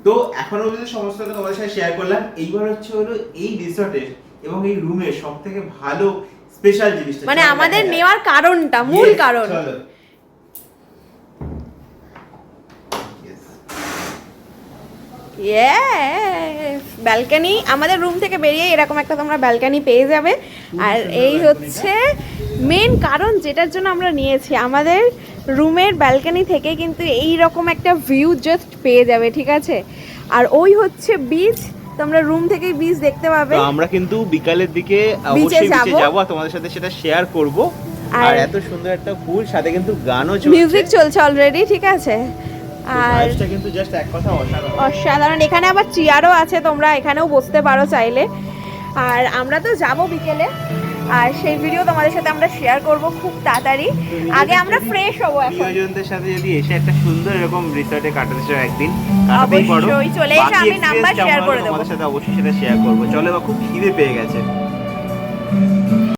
তো এখনো পর্যন্ত সমস্ত কথা তোমাদের সাথে শেয়ার করলাম। এইবার হচ্ছে হলো এই রিসর্টের এবং এই রুমের সবথেকে ভালো স্পেশাল জিনিসটা, মানে আমাদের নেওয়ার কারণটা, মূল কারণ। ব্যালকনি, আমাদের রুম থেকে বেরিয়ে এরকম একটা তোমরা ব্যালকনি পেয়ে যাবে। আর এই হচ্ছে মেন কারণ যেটার জন্য আমরা নিয়েছি, আমাদের রুমের ব্যালকনি থেকে কিন্তু এই রকম একটা ভিউ জাস্ট পেয়ে যাবে, ঠিক আছে। আর ওই হচ্ছে বিচ, তোমরা রুম থেকেই বিচ দেখতে পাবে। তো আমরা কিন্তু বিকালের দিকে অবশ্যই বিচে যাব আর তোমাদের সাথে সেটা শেয়ার করব। আর এত সুন্দর একটা পুল, সাথে কিন্তু গানও চলছে, মিউজিক চলছে অলরেডি, ঠিক আছে। আর ভাইবসটা কিন্তু জাস্ট এক কথা অসাধারণ। অসাধারণ। এখানে আবার চেয়ারও আছে, তোমরা এখানেও বসতে পারো চাইলে। আর আমরা তো যাব বিকেলে, আর সেই ভিডিও তোমাদের সাথে আমরা শেয়ার করব খুব তাড়াতাড়ি। আগে আমরা ফ্রেশ হবো এখন। প্রিয়জনদের সাথে যদি এসে একটা সুন্দর এরকম রিসর্টে কাটাতে চাও একদিন, কাটাতেই পারো। অবশ্যই চলে এসে আমি নাম্বার শেয়ার করে দেবো তোমাদের সাথে, অবশ্যই সেটা শেয়ার করব। চলো, খুব খিদে পেয়ে গেছে।